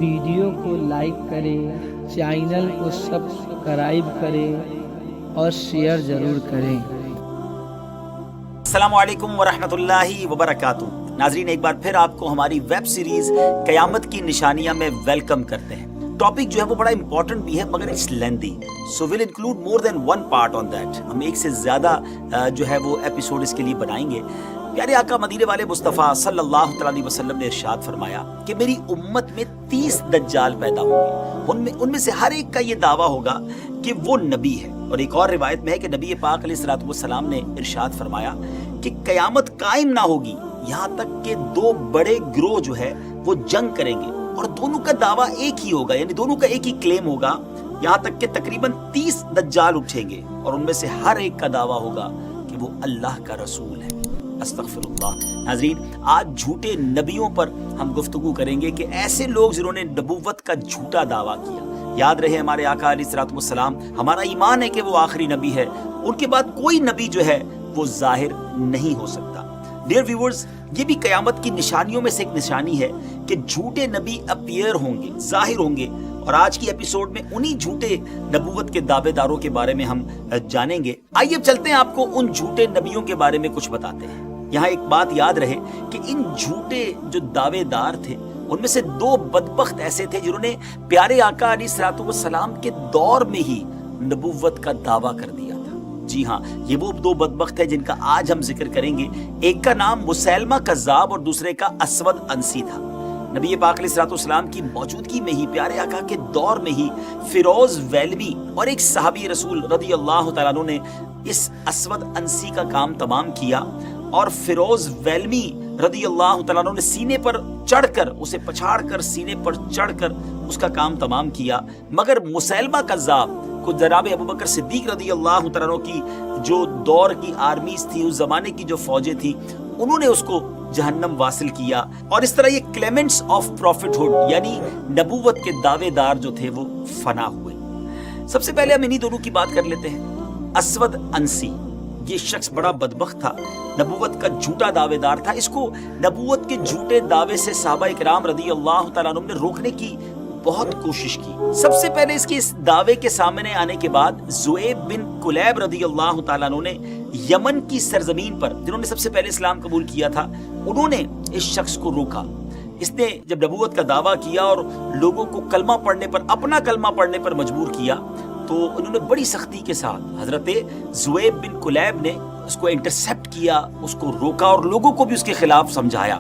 Video کو like کریں، channel کو سبسکرائب کریں اور شیئر ضرور کریں۔ السلام علیکم ورحمۃ اللہ وبرکاتہ۔ ناظرین، ایک بار پھر آپ کو ہماری ویب سیریز قیامت کی نشانیاں میں ویلکم کرتے ہیں۔ ٹاپک جو ہے وہ بڑا امپورٹنٹ بھی ہے مگر it's lengthy, so will include more than one part on that. ہم ایک سے زیادہ جو ہے وہ ایپیسوڈ اس کے لیے بنائیں گے۔ پیارے آقا مدینے والے مصطفیٰ صلی اللہ علیہ وسلم نے ارشاد فرمایا کہ میری امت میں 30 دجال پیدا ہوں گے، ان میں سے ہر ایک کا یہ دعویٰ ہوگا کہ وہ نبی ہے۔ اور ایک اور روایت میں ہے کہ نبی پاک علیہ الصلوۃ والسلام نے ارشاد فرمایا کہ قیامت قائم نہ ہوگی یہاں تک کہ دو بڑے گروہ جو ہے وہ جنگ کریں گے، اور دونوں کا دعویٰ ایک ہی ہوگا، یعنی دونوں کا ایک ہی کلیم ہوگا، یہاں تک کہ تقریباً 30 دجال اٹھیں گے اور ان میں سے ہر ایک کا دعویٰ ہوگا کہ وہ اللہ کا رسول ہے۔ استغفر اللہ۔ ناظرین، آج جھوٹے نبیوں پر ہم گفتگو کریں گے کہ ایسے لوگ جنہوں نے نبوت کا جھوٹا دعویٰ کیا۔ یاد رہے ہمارے آقا علیہ الصلوۃ والسلام، ہمارا ایمان ہے کہ وہ آخری نبی ہے، ان کے بعد کوئی نبی جو ہے وہ ظاہر نہیں ہو سکتا۔ ڈیئر ویورز، یہ بھی قیامت کی نشانیوں میں سے ایک نشانی ہے کہ جھوٹے نبی اپیئر ہوں گے، ظاہر ہوں گے، اور آج کی ایپیسوڈ میں انہی جھوٹے نبوت کے دعوے داروں کے بارے میں ہم جانیں گے۔ آئیے اب چلتے ہیں، آپ کو ان جھوٹے نبیوں کے بارے میں کچھ بتاتے ہیں۔ یہاں ایک بات یاد رہے کہ ان جھوٹے جو دعوے دار تھے ان میں سے دو بدبخت ایسے تھے جنہوں نے پیارے آقا علیہ الصلوۃ والسلام کے دور میں ہی نبوت کا دعویٰ کر دیا تھا۔ جی ہاں، یہ وہ دو بدبخت ہیں جن کا آج ہم ذکر کریں گے۔ ایک کا نام مسیلمہ کذاب اور دوسرے کا اسود انسی تھا۔ نبی پاک علیہ الصلوۃ والسلام کی موجودگی میں ہی، پیارے آقا کے دور میں ہی، فیروز ویلمی اور ایک صحابی رسول رضی اللہ تعالیٰ عنہ نے اس اسود انسی کا کام تمام کیا، اور فیروز ویلمی رضی اللہ تعالیٰ عنہ نے سینے پر چڑھ کر، اسے پچھاڑ کر سینے پر چڑھ کر اس کا کام تمام کیا۔ مگر مسیلمہ کذاب کو جناب ابوبکر صدیق رضی اللہ تعالیٰ عنہ کی جو دور کی آرمیز تھی، اس زمانے کی جو فوجیں تھیں، انہوں نے اس کو جہنم واصل کیا، اور اس طرح یہ کلیمنٹس آف پروفٹ ہوڈ یعنی نبوت کے دعوے دار جو تھے وہ فنا ہوئے۔ سب سے پہلے ہم انہی دونوں کی بات کر لیتے ہیں۔ اسود انسی، یہ شخص بڑا بدبخت تھا، نبوت کا جھوٹا دعوے دار تھا۔ اس کو نبوت کے جھوٹے دعوے سے صحابہ کرام رضی اللہ تعالیٰ عنہ نے روکنے کی بہت کوشش کی۔ سب سے پہلے اس کے اس دعوے کے سامنے آنے کے بعد زویب بن کلیب رضی اللہ تعالیٰ عنہ نے یمن کی سرزمین پر، جنہوں نے سب سے پہلے اسلام قبول کیا تھا، انہوں نے اس شخص کو روکا۔ اس نے جب نبوت کا دعویٰ کیا اور لوگوں کو کلمہ پڑھنے پر، اپنا کلمہ پڑھنے پر مجبور کیا، تو انہوں نے بڑی سختی کے ساتھ حضرت زویب بن کلیب نے اس کو انٹرسیپٹ کیا، اس کو روکا اور لوگوں کو بھی اس کے خلاف سمجھایا۔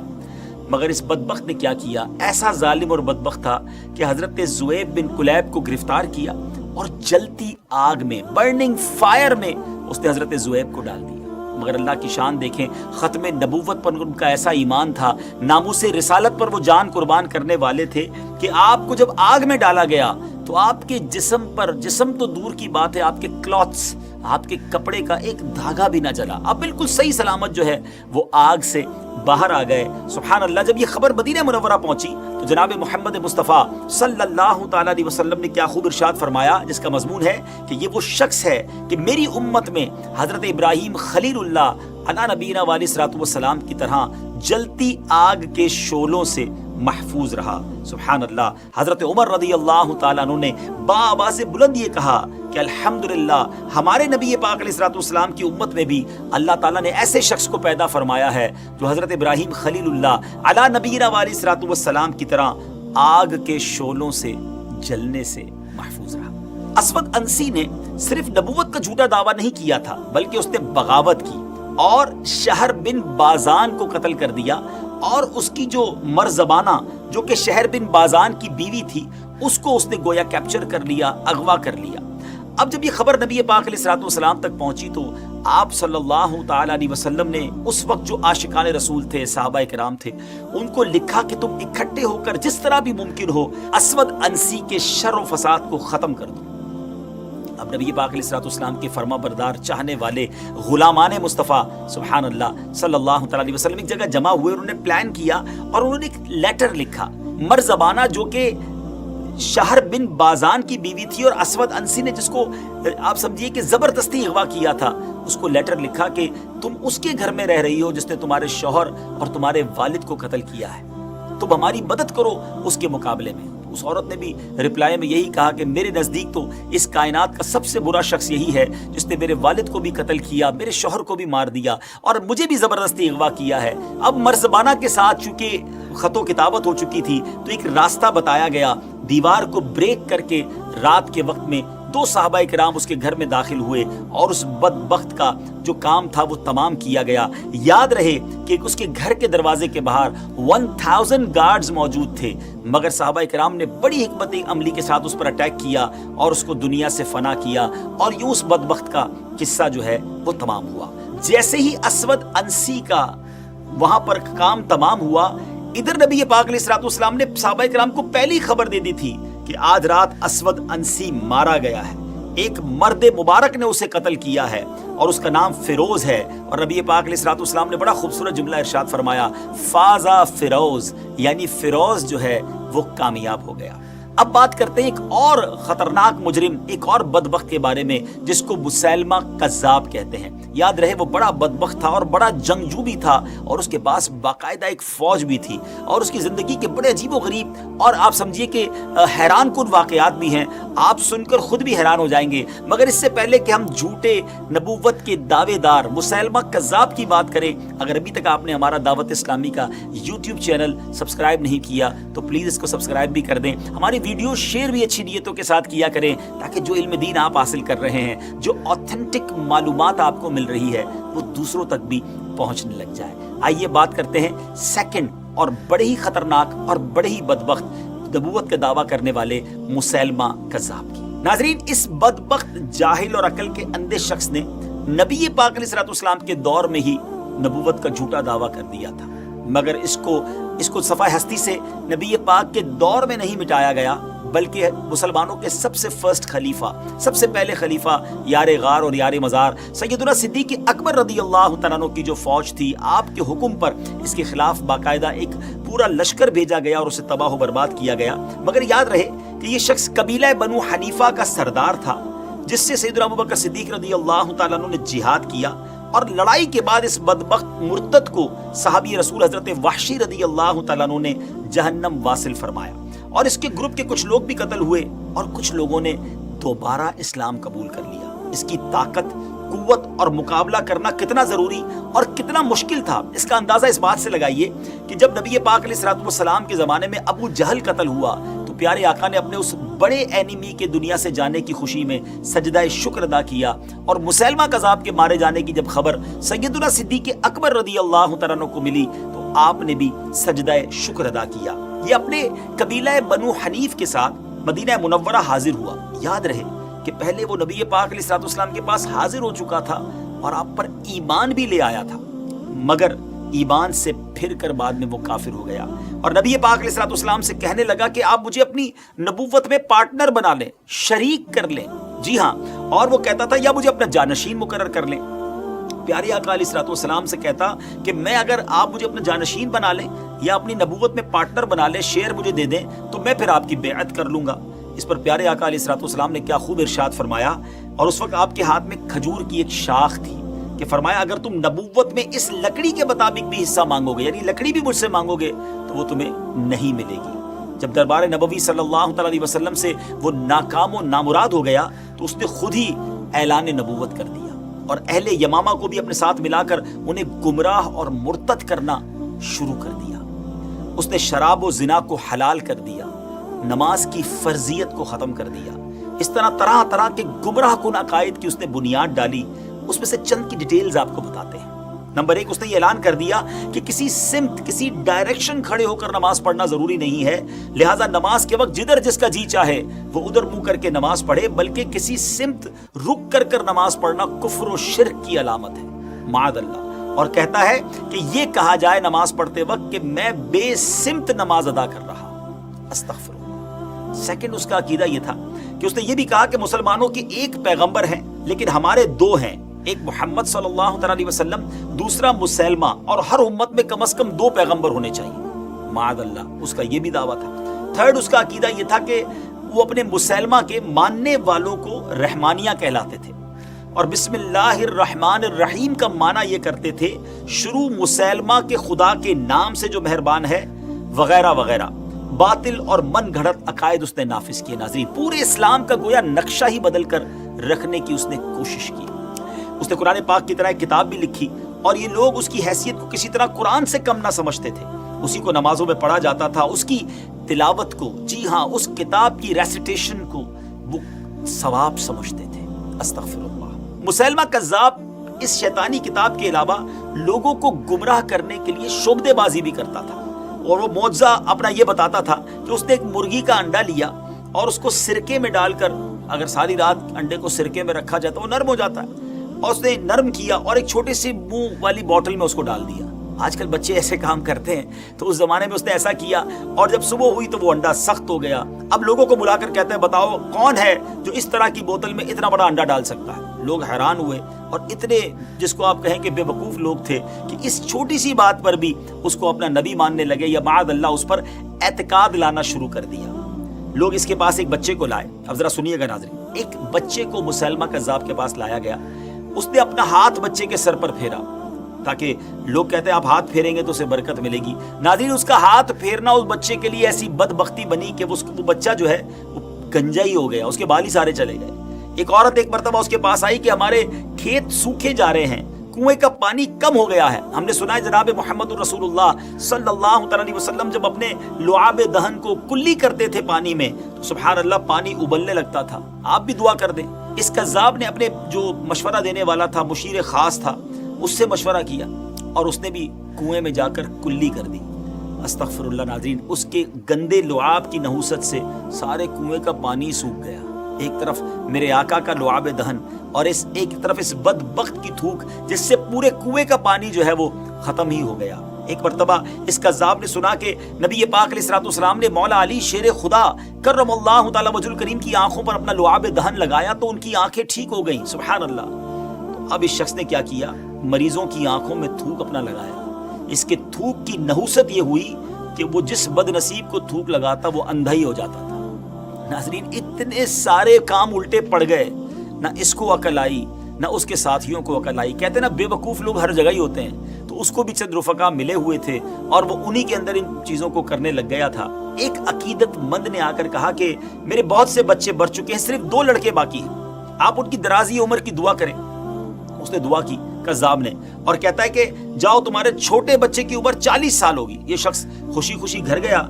مگر اس بدبخت نے کیا کیا؟ ایسا ظالم اور بدبخت تھا کہ حضرت زویب بن کلیب کو گرفتار کیا اور جلتی آگ میں، برننگ فائر میں اس نے حضرت زویب کو ڈال دیا۔ مگر اللہ کی شان دیکھیں، ختم نبوت پر ان کا ایسا ایمان تھا، ناموس رسالت پر وہ جان قربان کرنے والے تھے کہ آپ کو جب آگ میں ڈالا گیا تو آپ کے جسم پر، جسم تو دور کی بات ہے، آپ کے کلاتھس، آپ کے کپڑے کا ایک دھاگا بھی نہ جلا، آپ بالکل صحیح سلامت جو ہے وہ آگ سے باہر آ گئے۔ سبحان اللہ۔ جب یہ خبر مدینہ منورہ پہنچی تو جناب محمد مصطفیٰ صلی اللہ تعالیٰ علیہ وسلم نے کیا خوب ارشاد فرمایا، جس کا مضمون ہے کہ یہ وہ شخص ہے کہ میری امت میں حضرت ابراہیم خلیل اللہ علی نبینا علیہ الصلوۃ والسلام کی طرح جلتی آگ کے شعلوں سے محفوظ رہا۔ سبحان اللہ۔ حضرت عمر رضی اللہ تعالیٰ عنہ نے بآواز بلند یہ کہا کہ الحمدللہ، ہمارے نبی پاک علیہ الصلوۃ والسلام کی امت میں بھی اللہ تعالیٰ نے ایسے شخص کو پیدا فرمایا ہے جو حضرت ابراہیم خلیل اللہ علی نبینا علیہ الصلوۃ والسلام کی طرح آگ کے شعلوں سے جلنے سے محفوظ رہا۔ اسود انسی نے صرف نبوت کا جھوٹا دعویٰ نہیں کیا تھا، بلکہ اس نے بغاوت کی اور شہر بن بازان کو قتل کر دیا، اور اس کی جو مرزبانہ جو کہ شہر بن بازان کی بیوی تھی، اس کو اس نے گویا کیپچر کر لیا، اغوا کر لیا۔ اب جب یہ خبر نبی پاک علیہ الصلوۃ والسلام تک پہنچی تو آپ صلی اللہ تعالیٰ علیہ وسلم نے اس وقت جو عاشقان رسول تھے، صحابہ کرام تھے، ان کو لکھا کہ تم اکٹھے ہو کر جس طرح بھی ممکن ہو اسود انسی کے شر و فساد کو ختم کر دو۔ اب نبی پاک علیہ الصلوۃ والسلام کے فرما بردار چاہنے والے غلامان مصطفیٰ سبحان اللہ صلی اللہ تعالیٰ علیہ وسلم ایک جگہ جمع ہوئے، انہوں نے پلان کیا اور انہوں نے ایک لیٹر لکھا۔ مرزبانہ جو کہ شہر بن بازان کی بیوی تھی، اور اسود انسی نے جس کو آپ سمجھیے کہ زبردستی اغوا کیا تھا، اس کو لیٹر لکھا کہ تم اس کے گھر میں رہ رہی ہو جس نے تمہارے شوہر اور تمہارے والد کو قتل کیا ہے۔ तुम हमारी मदद करो उसके मुकाबले में। उस औरत ने भी रिप्लाई में यही कहा कि मेरे नज़दीक तो इस कायनात का सबसे बुरा शख्स यही है जिसने मेरे वालिद को भी कत्ल किया, मेरे शौहर को भी मार दिया और मुझे भी ज़बरदस्ती अगवा किया है। अब मर्ज़बाना के साथ चूंकि ख़तो किताबत हो चुकी थी तो एक रास्ता बताया गया, दीवार को ब्रेक करके रात के वक्त में 2 सहाबाए किराम उसके घर में दाखिल हुए और उस बदबख्त का जो काम था वो तमाम किया गया। याद रहे कि उसके घर के दरवाजे के बाहर 1000 गार्ड्स मौजूद थे, मगर सहाबाए किराम ने बड़ी हिकमत अमली के साथ उस पर अटैक किया और उसको दुनिया से फना किया और यूं उस बदबख्त का किस्सा जो है वो तमाम हुआ। जैसे ही असवद अंसी का वहां पर काम तमाम हुआ, इधर नबी पाक अलैहिस्सलाम ने सहाबाए किराम को पहली खबर दे दी थी कि आज रात असवद अंसी मारा गया है, एक मर्द मुबारक ने उसे कत्ल किया है और उसका नाम फिरोज है। और नबी पाक अलैहिस्सलाम ने बड़ा खूबसूरत जुमला इरशाद फरमाया, फाजा फिरोज, यानी फिरोज जो है वो कामयाब हो गया। अब बात करते हैं एक और खतरनाक मुजरिम, एक और बदबख्त के बारे में जिसको मुसैलमा कज़्ज़ाब कहते हैं। याद रहे वो बड़ा बदबख्त था और बड़ा जंगजू भी था और उसके पास बाकायदा एक फौज भी थी और उसकी जिंदगी के बड़े अजीबोगरीब और आप समझिए कि हैरान कुन वाकयात भी हैं, आप सुनकर खुद भी हैरान हो जाएंगे। मगर इससे पहले कि हम झूठे नबूवत के दावेदार मुसैलमा कज़्ज़ाब की बात करें, अगर अभी तक आपने हमारा दावत इस्लामी का यूट्यूब चैनल सब्सक्राइब नहीं किया तो प्लीज़ इसको सब्सक्राइब भी कर दें। हमारी वीडियो शेयर भी अच्छी नीयतों के साथ किया करें ताकि जो इल्म दीन आप हासिल कर रहे हैं, जो ऑथेंटिक मालूमात आपको मिल रही है, वो दूसरों तक भी पहुंचने लग जाए। आइए बात करते हैं सेकंड और बड़े ही खतरनाक और बड़े ही बदबख्त नबूवत का दावा करने वाले मुसैलमा कज़्ज़ाब की। नाज़रीन, इस बदबख्त जाहिल और अकल के अंधे शख्स ने नबी पाक अलैहिस्सलाम के दौर में ही नबूवत का झूठा दावा कर दिया था, मगर इसको सफ़ाए हस्ती से नबी पाक के दौर में नहीं मिटाया गया, बल्कि मुसलमानों के सबसे फर्स्ट खलीफा, सबसे पहले खलीफा यार गार और यार मज़ार सैयदुना सिद्दीक़ अकबर रज़ियल्लाहु तआला अन्हु की जो फौज थी, आपके हुक्म पर इसके खिलाफ बाकायदा एक पूरा लश्कर भेजा गया और उसे तबाह बर्बाद किया गया। मगर याद रहे कि ये शख्स कबीला बनु हनीफा का सरदार था, जिससे सैयदुना अबू बकर सिद्दीक़ रज़ियल्लाहु तआला अन्हु ने जिहाद किया और लड़ाई के बाद इस बदबख्त मुर्तद को सहाबी रसूल हजरत वहशी रज़ियल्लाहु तआला अन्हु ने जहन्नम वासिल फरमाया और इसके ग्रुप के कुछ लोग भी कत्ल हुए और कुछ लोगों ने दोबारा इस्लाम कबूल कर लिया। इसकी ताकत, कुव्वत और मुकाबला करना कितना जरूरी और कितना मुश्किल था, इसका अंदाजा इस बात से लगाइए कि जब नबी पाक अलैहिस्सलाम के ज़माने में अबू जहल कत्ल हुआ तो प्यारे आका ने अपने उस बड़े एनिमी के दुनिया से जाने की खुशी में सजदा शुक्र अदा किया और मुसैलमा कज़्ज़ाब के मारे जाने की जब खबर सैयदुना सिद्दीक़ अकबर रज़ियल्लाहु तआला अन्हु को मिली तो आपने भी सजदा शुक्र अदा किया। ये अपने कबीला बनु हनीफ के साथ मदीना मुनव्वरा हाजिर हुआ। याद रहे कि पहले वो नबी पाक अलैहिस्सलाम के पास हाजिर हो चुका था और आप पर ईमान भी ले आया था, मगर ईमान से फिर कर बाद में वो काफिर हो गया और नबी पाक अलैहिस्सलाम से कहने लगा कि आप मुझे अपनी नबूवत में पार्टनर बना लें, शरीक कर लें। जी हाँ, और वो कहता था या मुझे अपना जानशीन मुकर्रर कर लें। प्यारे आका अलैहिस्सलाम से कहता कि मैं अगर आप मुझे अपना जानशीन बना लें या अपनी नबूवत में पार्टनर बना लें, शेयर मुझे दे दें, तो मैं फिर आपकी बेअत कर लूंगा। इस पर प्यारे आका अलैहिस्सलाम ने क्या खूब इरशाद फरमाया, और उस वक्त आपके हाथ में खजूर की एक शाख थी कि फरमाया अगर तुम नबूवत में इस लकड़ी के मुताबिक भी हिस्सा मांगोगे, यानी लकड़ी भी मुझसे मांगोगे, तो वो तुम्हें नहीं मिलेगी। जब दरबार नबवी सल्लल्लाहु अलैहि वसल्लम से वो नाकाम व नामुराद हो गया तो उसने खुद ही ऐलान नबूवत कर दिया और अहले यमामा को भी अपने साथ मिलाकर उन्हें गुमराह और मुर्तद करना शुरू कर दिया। उसने शराब व जिना को हलाल कर दिया, नमाज की फर्जियत को खत्म कर दिया। इस तरह तरह तरह के गुमराह कुन अकायद की उसने बुनियाद डाली। उसमें से चंद की डिटेल्स आपको बताते हैं। नंबर 1, उसने ये ऐलान कर दिया कि किसी सिमत, किसी डायरेक्शन खड़े होकर नमाज पढ़ना जरूरी नहीं है, लिहाजा नमाज के वक्त जिधर जिसका जी चाहे वो उधर मुंह करके नमाज पढ़े, बल्कि किसी सिमत रुक कर नमाज पढ़ना कुफ्र और शिर्क की अलामत है, माअल्लाह। और कहता है कि ये कहा जाए नमाज पढ़ते वक्त कि मैं बेसिमत नमाज अदा कर रहा, अस्तगफिरुल्लाह। सेकंड, उसका अकीदा ये था कि उसने ये भी कहा कि मुसलमानों के एक पैगंबर हैं लेकिन हमारे 2 हैं, एक मोहम्मद सल्लल्लाहु अलैहि वसल्लम, दूसरा मुसैलमा, और हर उम्मत में कम से कम 2 पैगंबर होने चाहिए, माअल्लाह। उसका ये भी दावा था। थर्ड, उसका अकीदा ये था कि वो अपने मुसैलमा के मानने वालों को रहमानिया कहलाते थे और बिस्मिल्लाहिर्रहमानिर्रहीम का माना ये करते थे, शुरू मुसैलमा के खुदा के नाम से जो मेहरबान है, वगैरह वगैरह बातिल और मन घड़त अकायद उसने नाफिज किए। नाज़रीन, पूरे इस्लाम का गोया नक्शा ही बदल कर रखने की उसने कोशिश की। उसने कुरान पाक की तरह एक किताब भी लिखी और ये लोग उसकी हैसियत को किसी तरह कुरान से कम ना समझते थे। उसी को नमाजों में पढ़ा जाता था, उसकी तिलावत को, जी हाँ, उस किताब की रेसिटेशन को वो सवाब समझते थे। अस्तगफिरुल्लाह। मुसैलमा कज़्ज़ाब इस शैतानी किताब के अलावा लोगों को गुमराह करने के लिए शोबदेबाजी भी करता था और वो मौजज़ा अपना ये बताता था कि उसने एक मुर्गी का अंडा लिया और उसको सिरके में डालकर, अगर सारी रात अंडे को सिरके में रखा जाए तो वो नर्म हो जाता है, और उसने नर्म किया और एक छोटे से मुंह वाली बोतल में उसको डाल दिया। आजकल बच्चे ऐसे काम करते हैं, तो उस जमाने में उसने ऐसा किया और जब सुबह हुई तो वो अंडा सख्त हो गया। अब लोगों को बुलाकर कहते हैं, बताओ कौन है जो इस तरह की बोतल में इतना बड़ा अंडा डाल सकता है। लोग हैरान हुए और इतने, जिसको आप कहें कि बेवकूफ लोग थे, कि इस छोटी सी बात पर भी उसको अपना नबी मानने लगे या माद अल्लाह उस पर एतकाद लाना शुरू कर दिया। लोग इसके पास एक बच्चे को लाए। अब जरा सुनिएगा नाज़रीन, एक बच्चे को मुसैलमा कज़्ज़ाब के पास लाया गया। उसने अपना हाथ बच्चे के सर पर फेरा, ताकि लोग कहते हैं आप हाथ फेरेंगे तो उसे बरकत मिलेगी। नाज़रीन, उसका हाथ फेरना उस बच्चे के लिए ऐसी बदबख्ती बनी कि वो बच्चा जो है वो गंजा ही हो गया, उसके बाल ही सारे चले गए। एक औरत एक मर्तबा उसके पास आई कि हमारे खेत सूखे जा रहे हैं, कुएं का पानी कम हो गया है। हमने सुना है जनाब मोहम्मद रसूलुल्लाह सल्लल्लाहु अलैहि वसल्लम जब अपने लुआब दहन को कुल्ली करते थे पानी में, तो सुभान अल्लाह पानी उबलने लगता था। आप भी दुआ कर दें। इस कज़्ज़ाब ने अपने जो मशवरा देने वाला था, मुशीर खास था, उससे मशवरा किया और उसने भी कुएं में जाकर कुल्ली कर दी। अस्तगफिरुल्लाह। नाज़रीन, उसके गंदे लुआब की नहुसत से सारे कुएं का पानी सूख गया। एक तरफ मेरे आका का लुआब दहन और एक तरफ इस बदबख्त की थूक, जिससे पूरे कुएं का पानी जो है वो खत्म ही हो गया। एक मर्तबा इस कज़्ज़ाब ने सुना कि नबी पाक अलैहिस्सलाम ने मौला अली शेर खुदा कर्रमल्लाहु तआला वजहुल करीम की आंखों पर अपना लुआब दहन लगाया तो उनकी आंखें ठीक हो गईं। सुभान अल्लाह। तो अब इस शख्स ने क्या किया, मरीजों की आंखों में थूक अपना लगाया। इसके थूक की नहुसत ये हुई कि वो जिस बदनसीब को थूक लगाता वो अंधा ही हो जाता था। नाज़रीन, इतने सारे काम उल्टे पड़ गए, ना इसको अकल आई ना उसके साथियों को अकल आई। कहते ना बेवकूफ लोग हर जगह ही होते हैं, तो उसको भी चंद रुफका मिले हुए थे और वो उन्हीं के अंदर इन चीजों को करने लग गया था। एक अकीदतमंद ने आकर कहा कि मेरे बहुत से बच्चे बढ़ चुके हैं, सिर्फ 2 लड़के बाकी हैं, आप उनकी दराजी उम्र की दुआ करें। उसने दुआ की कज़्ज़ाब ने, और कहता है कि जाओ तुम्हारे छोटे बच्चे की उम्र 40 साल होगी। ये शख्स खुशी खुशी घर गया,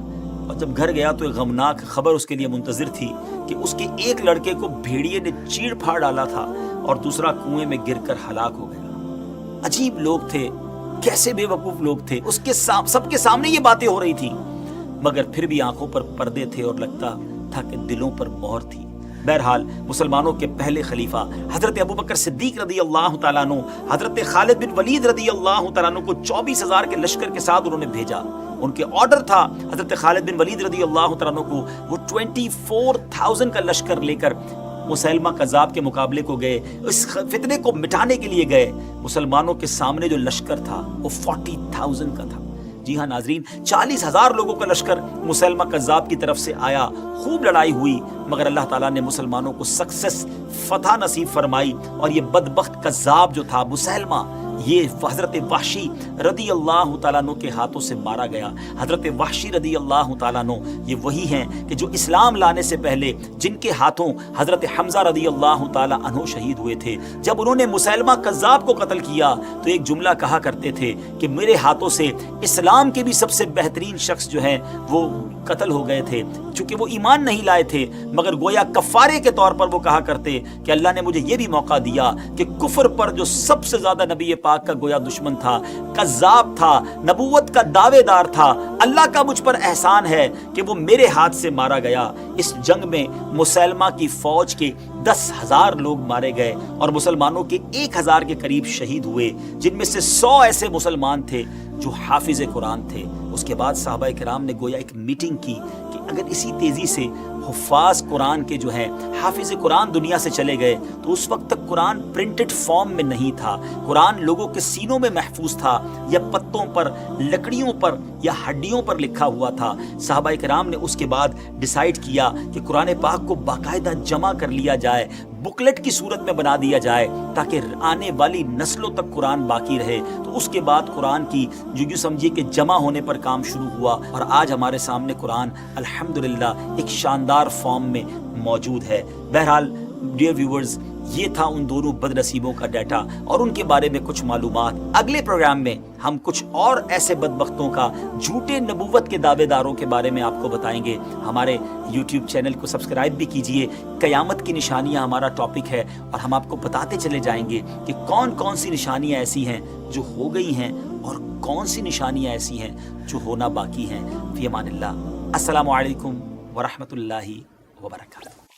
और जब घर गया तो एक गमनाक खबर उसके लिए मुंतजिर थी कि उसके एक लड़के को भेड़िए ने चीड़ फाड़ डाला था और दूसरा कुएं में गिरकर हलाक हो गया। अजीब लोग थे, कैसे बेवकूफ लोग थे। उसके सबके सामने ये बातें हो रही थी, मगर फिर भी आंखों पर पर्दे थे और लगता था कि दिलों पर मोहर थी। बहरहाल मुसलमानों के पहले खलीफा हजरत अबू बकर सिद्दीक रदी अल्लाह तआला अन्हु, हजरत खालिद बिन वलीद रदी अल्लाह तआला अन्हु को 24,000 के लश्कर के साथ उन्होंने भेजा। उनके ऑर्डर था हजरत खालिद बिन वलीद रदी अल्लाह तआला अन्हु को वो 24,000 का लश्कर लेकर मुसैलमा कज़्ज़ाब के मुकाबले को गए, इस फितने को मिटाने के लिए गए। मुसलमानों के सामने जो लश्कर था वो 40,000 का था। जी हाँ नाजरीन, 40,000 लोगों का लश्कर मुसैलमा कज़्ज़ाब की तरफ से आया। खूब लड़ाई हुई, मगर अल्लाह ताला ने मुसलमानों को सक्सेस, फतह नसीब फरमाई। और ये बदबख्त कज़्ज़ाब जो था मुसैलमा, ये हजरत वहशी रदी अल्लाह तआला अन्हु के हाथों से मारा गया। हजरत वहशी रदी अल्लाह तआला अन्हु ये वही हैं कि जो इस्लाम लाने से पहले जिनके हाथों हजरत हमजा रदी अल्लाह तआला अन्हु शहीद हुए थे। जब उन्होंने मुसैलमा कज़्ज़ाब को कत्ल किया तो एक जुमला कहा करते थे कि मेरे हाथों से इस्लाम के भी सबसे बेहतरीन शख्स जो हैं वो कत्ल हो गए थे। चूंकि वो ईमान नहीं लाए थे, मगर गोया कफ़ारे के तौर पर वो कहा करते कि अल्लाह ने मुझे ये भी मौका दिया कि कुफ्र पर जो सबसे ज्यादा नबी पाक का गोया दुश्मन था, कज़्ज़ाब था, नबूवत का दावेदार था, अल्लाह का मुझ पर एहसान है कि वो मेरे हाथ से मारा गया। इस जंग में मुसैलमा की फौज के 10,000 लोग मारे गए और मुसलमानों के 1,000 के करीब शहीद हुए, जिनमें से 100 ऐसे मुसलमान थे जो हाफिज कुरान थे। उसके बाद साहबा किराम ने गोया एक मीटिंग की कि अगर इसी तेजी से हुफ़ाज़ कुरान के जो है हाफिज कुरान दुनिया से चले गए, तो उस वक्त तक कुरान प्रिंटेड फॉर्म में नहीं था। कुरान लोगों के सीनों में महफूज था, या पत्तों पर, लकड़ियों पर या हड्डियों पर लिखा हुआ था। साहबा किराम ने उसके बाद डिसाइड किया कि कुरान पाक को बाकायदा जमा कर लिया जाए, बुकलेट की सूरत में बना दिया जाए ताकि आने वाली नस्लों तक कुरान बाकी रहे। तो उसके बाद कुरान की जो समझिए कि जमा होने पर काम शुरू हुआ और आज हमारे सामने कुरान अल्हम्दुलिल्लाह एक शानदार फॉर्म में मौजूद है। बहरहाल डियर व्यूअर्स, ये था उन दोनों बदनसीबों का डाटा और उनके बारे में कुछ मालूमात। अगले प्रोग्राम में हम कुछ और ऐसे बदबख्तों का, झूठे नबूवत के दावेदारों के बारे में आपको बताएंगे। हमारे YouTube चैनल को सब्सक्राइब भी कीजिए। क़यामत की निशानियां हमारा टॉपिक है और हम आपको बताते चले जाएंगे कि कौन कौन सी निशानियां ऐसी हैं जो हो गई हैं और कौन सी निशानियां ऐसी हैं जो होना बाकी हैं। फ़ी अमानिल्लाह। अस्सलामु अलैकुम व रहमतुल्लाहि व बरकातुहू।